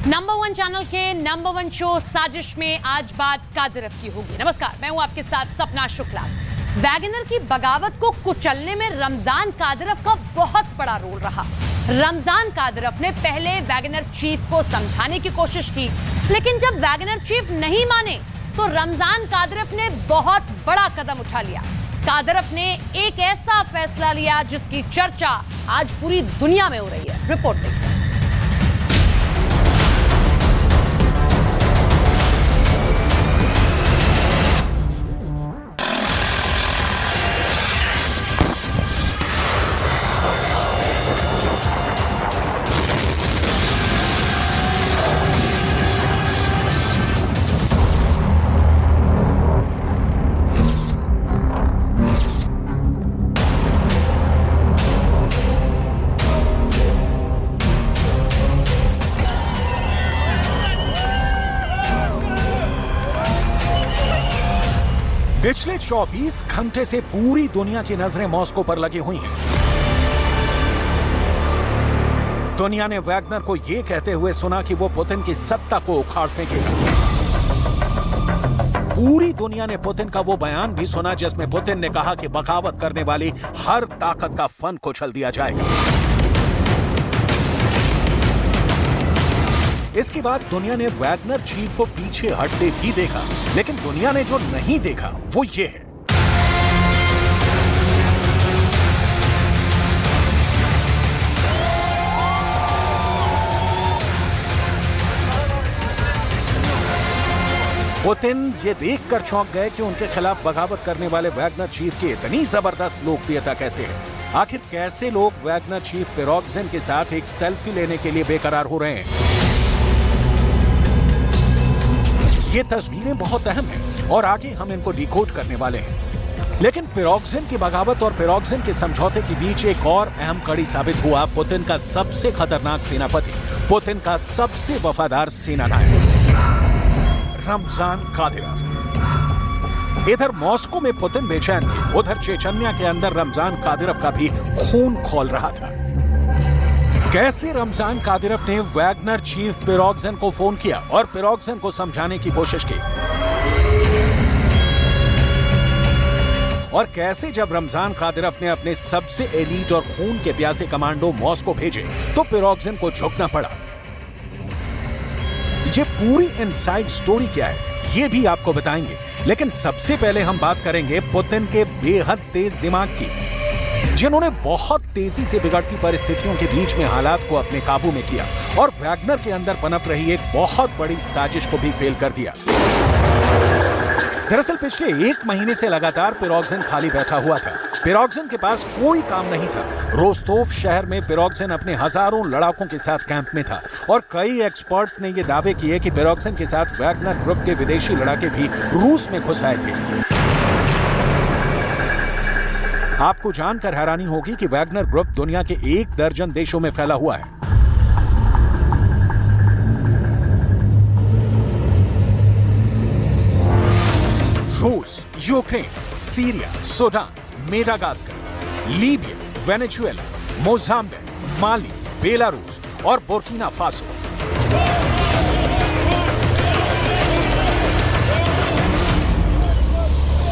Number 1 channel के number 1 show साजिश में आज बात कादिरफ की होगी। नमस्कार, मैं हूं आपके साथ सपना शुक्ला। वैगनर की बगावत को कुचलने में रमजान कादिरफ का बहुत बड़ा रोल रहा। रमजान कादिरफ ने पहले वैगनर चीफ को समझाने की कोशिश की, लेकिन जब वैगनर चीफ नहीं माने तो रमजान कादिरफ ने बहुत बड़ा कदम उठा लिया। कादिरफ ने एक ऐसा फैसला लिया जिसकी चर्चा आज पूरी दुनिया में हो रही है। रिपोर्ट देखिए। पिछले 24 घंटे से पूरी दुनिया की नजरें मॉस्को पर लगी हुई हैं। दुनिया ने वैगनर को यह कहते हुए सुना कि वो पुतिन की सत्ता को उखाड़ फेंकेगा। पूरी दुनिया ने पुतिन का वो बयान भी सुना जिसमें पुतिन ने कहा कि बगावत करने वाली हर ताकत का फन कुचल दिया जाएगा। इसके बाद दुनिया ने वैगनर चीफ को पीछे हटते भी देखा, लेकिन दुनिया ने जो नहीं देखा वो ये है। पुतिन ये देखकर चौंक गए कि उनके खिलाफ बगावत करने वाले वैगनर चीफ की इतनी जबरदस्त लोकप्रियता कैसे है। आखिर कैसे लोग वैगनर चीफ पिरोग्जिन के साथ एक सेल्फी लेने के लिए बेकरार हो रहे हैं। ये तस्वीरें बहुत अहम हैं और आगे हम इनको डिकोड करने वाले हैं। लेकिन पिरोग्जिन की बगावत और पिरोग्जिन के समझौते के बीच एक और अहम कड़ी साबित हुआ पुतिन का सबसे खतरनाक सेनापति, पुतिन का सबसे वफादार सेनानायक रमजान कादिरफ। इधर मॉस्को में पुतिन बेचैन थे, उधर चेचन्या के अंदर रमजान कादिरफ का भी खून खौल रहा था। कैसे रमजान कादिरफ ने वैगनर चीफ पिरोग्जिन को फोन किया और पिरोग्जिन को समझाने की कोशिश की, और कैसे जब रमजान कादिरफ ने अपने सबसे एलीट और खून के प्यासे कमांडो मॉस्को भेजे तो पिरोग्जिन को झुकना पड़ा। ये पूरी इनसाइड स्टोरी क्या है ये भी आपको बताएंगे, लेकिन सबसे पहले हम बात करेंगे पुतिन के बेहद तेज दिमाग की, जिन्होंने बहुत तेजी से बिगड़ती परिस्थितियों के बीच में हालात को अपने काबू में किया और वैगनर के अंदर पनप रही एक बहुत बड़ी साजिश को भी फेल कर दिया। दरअसल पिछले 1 महीने से लगातार पिरोग्जिन खाली बैठा हुआ था। पिरोग्जिन के पास कोई काम नहीं था। रोस्तोव शहर में पिरोग्जिन अपने हजारों लड़ाकों के साथ कैंप में था और कई एक्सपर्ट्स ने यह दावे किए कि पिरोग्जिन के साथ वैगनर ग्रुप के विदेशी लड़ाके भी रूस में घुस आए थे। आपको जानकर हैरानी होगी कि वैगनर ग्रुप दुनिया के 1 दर्जन देशों में फैला हुआ है। रूस, Ukraine, Syria, Sudan, Madagascar, Libya, Venezuela, Mozambique, Mali, Belarus और बुर्किना फासो।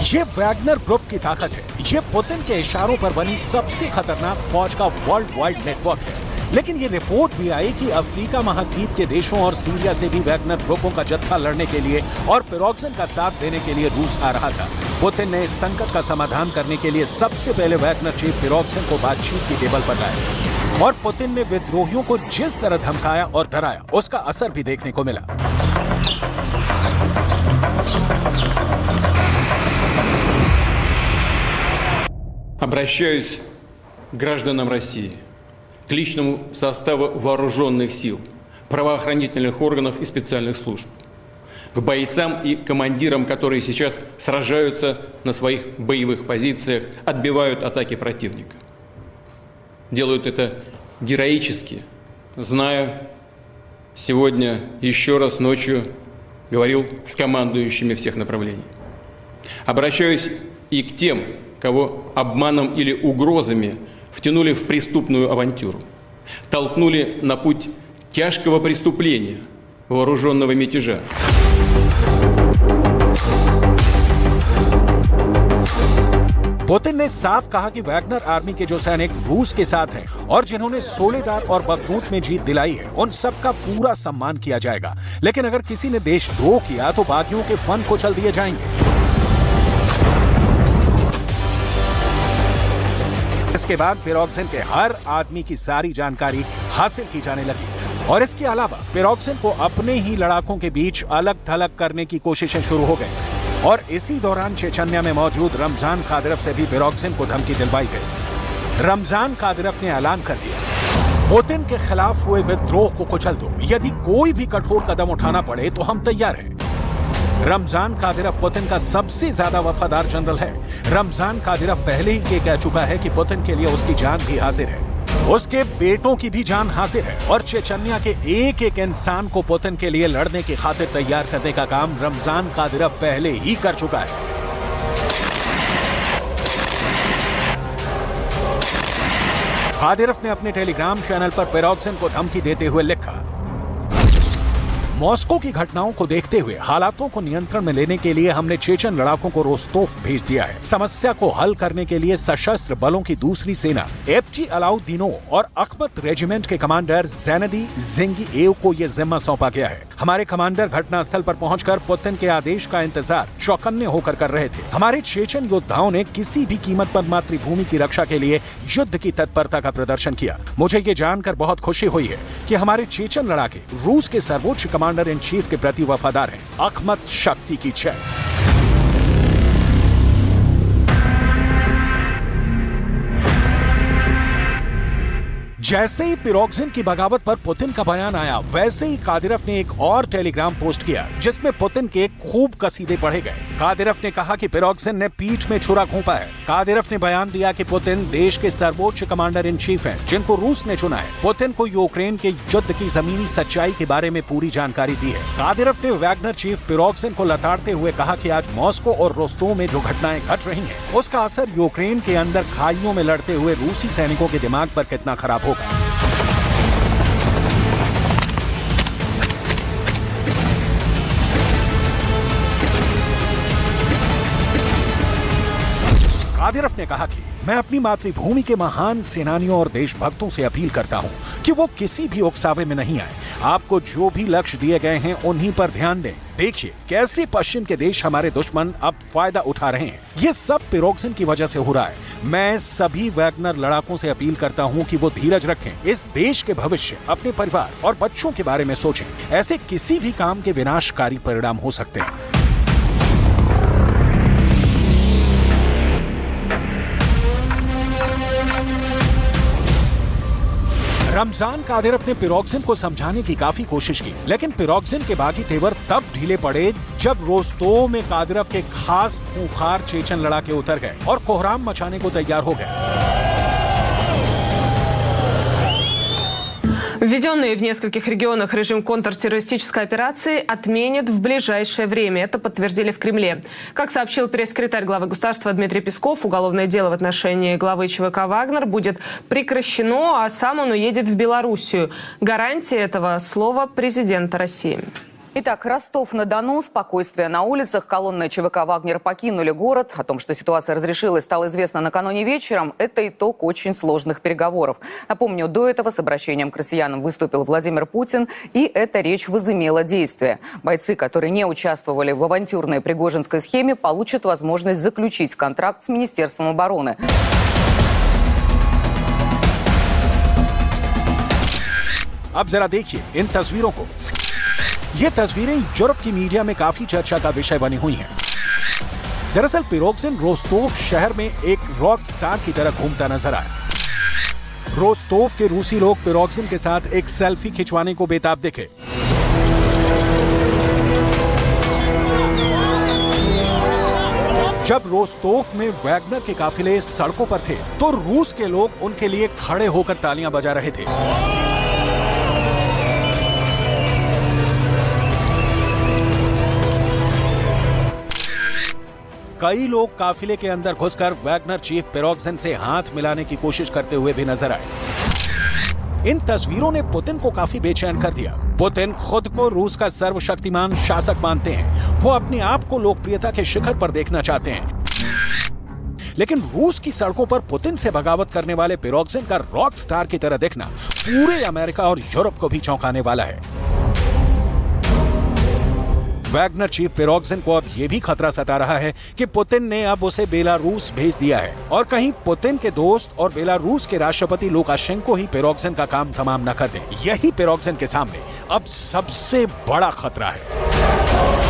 ये वैगनर ग्रुप की ताकत है। ये पुतिन के इशारों पर बनी सबसे खतरनाक फौज का वर्ल्ड वाइड नेटवर्क है। लेकिन ये रिपोर्ट भी आई कि अफ्रीका महाद्वीप के देशों और सीरिया से भी वैगनर ग्रुपों का जत्था लड़ने के लिए और पिरोग्जिन का साथ देने के लिए रूस आ रहा था। पुतिन ने इस संकट का समाधान करने के लिए सबसे पहले वैगनर चीफ पिरोग्जिन को बातचीत की टेबल पर लाया और पुतिन ने विद्रोहियों को जिस तरह धमकाया और डराया उसका असर भी देखने को मिला। Обращаюсь к гражданам России, к личному составу вооруженных сил, правоохранительных органов и специальных служб, к бойцам и командирам, которые сейчас сражаются на своих боевых позициях, отбивают атаки противника. Делают это героически, зная, сегодня еще раз ночью говорил с командующими всех направлений. Обращаюсь и к тем, кого обманом или угрозами втянули в преступную авантюру, толкнули на путь тяжкого преступления, вооруженного мятежа. पुतिन ने साफ कहा कि वैगनर आर्मी के जो सैनिक रूस के साथ हैं और जिन्होंने सोलेदार और बखमूत में जीत दिलाई है, उन सबका पूरा सम्मान किया जाएगा। लेकिन अगर किसी ने देशद्रोह किया तो बागियों के फन को चल दिए जाएंगे। इसके बाद पिरोग्जिन के हर आदमी की सारी जानकारी हासिल की जाने लगी और इसके अलावा पिरोग्जिन को अपने ही लड़ाकों के बीच अलग थलग करने की कोशिशें शुरू हो गई और इसी दौरान चेचन्या में मौजूद रमजान कादिरव से भी पिरोग्जिन को धमकी दिलवाई गई। रमजान कादिरव ने ऐलान कर दिया, पुतिन के खिलाफ हुए विद्रोह को कुचल दो, यदि कोई भी कठोर कदम उठाना पड़े तो हम तैयार हैं। रमजान कादिरव पुतिन का सबसे ज्यादा वफादार जनरल है। रमजान कादिरव पहले ही ये कह चुका है कि पुतिन के लिए उसकी जान भी हाजिर है, उसके बेटों की भी जान हाजिर है और चेचन्या के एक एक इंसान को पुतिन के लिए लड़ने की खातिर तैयार करने का काम रमजान कादिरव पहले ही कर चुका है। कादिरव ने अपने टेलीग्राम चैनल पर पिरोग्जिन को धमकी देते हुए लिखा, मॉस्को की घटनाओं को देखते हुए हालातों को नियंत्रण में लेने के लिए हमने चेचन लड़ाकों को रोस्तोफ भेज दिया है। समस्या को हल करने के लिए सशस्त्र बलों की दूसरी सेना एफजी अलाउद्दीनो और अखमत रेजिमेंट के कमांडर जैनदी जिंगीएव को यह जिम्मा सौंपा गया है। हमारे कमांडर घटनास्थल पर पहुंचकर पुतिन के आदेश का इंतजार चौकन्ने होकर कर रहे थे। हमारे चेचन योद्धाओं ने किसी भी कीमत पर मातृभूमि की रक्षा के लिए युद्ध की तत्परता का प्रदर्शन किया। मुझे ये जानकर बहुत खुशी हुई है कि हमारे चेचन लड़ाके रूस के सर्वोच्च कमांडर इन चीफ के प्रति वफादार हैं। अखमत शक्ति की जय। जैसे ही पिरोग्जिन की बगावत पर पुतिन का बयान आया, वैसे ही कादिरव ने एक और टेलीग्राम पोस्ट किया जिसमें पुतिन के खूब कसीदे पढ़े गए। कादिरव ने कहा कि पिरोग्जिन ने पीठ में छुरा घोंपा है। कादिरव ने बयान दिया कि पुतिन देश के सर्वोच्च कमांडर इन चीफ हैं, जिनको रूस ने चुना है। पुतिन को यूक्रेन के युद्ध की जमीनी सच्चाई के बारे में पूरी जानकारी दी है। कादिरव ने वैगनर चीफ पिरोग्जिन को लताड़ते हुए कहा कि आज मॉस्को और रोस्तोव में जो घटनाएं घट रही हैं, उसका असर यूक्रेन के अंदर खाइयों में लड़ते हुए रूसी सैनिकों के दिमाग पर कितना खराब होगा। कादिरव ने कहा कि मैं अपनी मातृभूमि के महान सेनानियों और देशभक्तों से अपील करता हूं कि वो किसी भी उकसावे में नहीं आए। आपको जो भी लक्ष्य दिए गए हैं उन्हीं पर ध्यान दें। देखिए कैसे पश्चिम के देश हमारे दुश्मन अब फायदा उठा रहे हैं। ये सब पिरोग्जिन की वजह से हो रहा है। मैं सभी वैगनर लड़ाकों से अपील करता हूं कि वो धीरज रखें, इस देश के भविष्य, अपने परिवार और बच्चों के बारे में सोचें। ऐसे किसी भी काम के विनाशकारी परिणाम हो सकते हैं। रमजान कादिरव ने पिरोग्जिन को समझाने की काफी कोशिश की, लेकिन पिरोग्जिन के बाकी तेवर तब ढीले पड़े जब रोस्तोव में कादिरव के खास खूंखार चेचन लड़ाके उतर गए और कोहराम मचाने को तैयार हो गए। Введенный в нескольких регионах режим контртеррористической операции отменят в ближайшее время. Это подтвердили в Кремле. Как сообщил пресс-секретарь главы государства Дмитрий Песков, уголовное дело в отношении главы ЧВК «Вагнер» будет прекращено, а сам он уедет в Белоруссию. Гарантия этого – слово президента России. Итак, Ростов-на-Дону, спокойствие на улицах, колонны ЧВК «Вагнер» покинули город. О том, что ситуация разрешилась, стало известно накануне вечером. Это итог очень сложных переговоров. Напомню, до этого с обращением к россиянам выступил Владимир Путин, и эта речь возымела действие. Бойцы, которые не участвовали в авантюрной пригожинской схеме, получат возможность заключить контракт с Министерством обороны. अब जरा देखिए इन तस्वीरों को। ये तस्वीरें यूरोप की मीडिया में काफी चर्चा का विषय बनी हुई हैं। दरअसल पिरोग्जिन रोस्तोव शहर में एक रॉक स्टार की तरह घूमता नजर आया। रोस्तोव के रूसी लोग पिरोग्जिन के साथ एक सेल्फी खिंचवाने को बेताब दिखे। जब रोस्तोव में वैगनर के काफिले सड़कों पर थे तो रूस के लोग उनके लिए खड़े होकर तालियां बजा रहे थे। कई लोग काफिले के अंदर घुसकर वैगनर चीफ पिरोग्जिन से हाथ मिलाने की कोशिश करते हुए भी नजर आए। इन तस्वीरों ने पुतिन को काफी बेचैन कर दिया। पुतिन खुद को रूस का सर्वशक्तिमान शासक मानते हैं। वो अपने आप को लोकप्रियता के शिखर पर देखना चाहते हैं। लेकिन रूस की सड़कों पर पुतिन से बगावत करने वाले पिरोग्जिन का रॉक स्टार की तरह दिखना पूरे अमेरिका और यूरोप को भी चौंकाने वाला है। वैगनर चीफ पिरोग्जिन को अब यह भी खतरा सता रहा है कि पुतिन ने अब उसे बेलारूस भेज दिया है और कहीं पुतिन के दोस्त और बेलारूस के राष्ट्रपति लुकाशेंको ही पिरोग्जिन का काम तमाम न कर दें। यही पिरोग्जिन के सामने अब सबसे बड़ा खतरा है।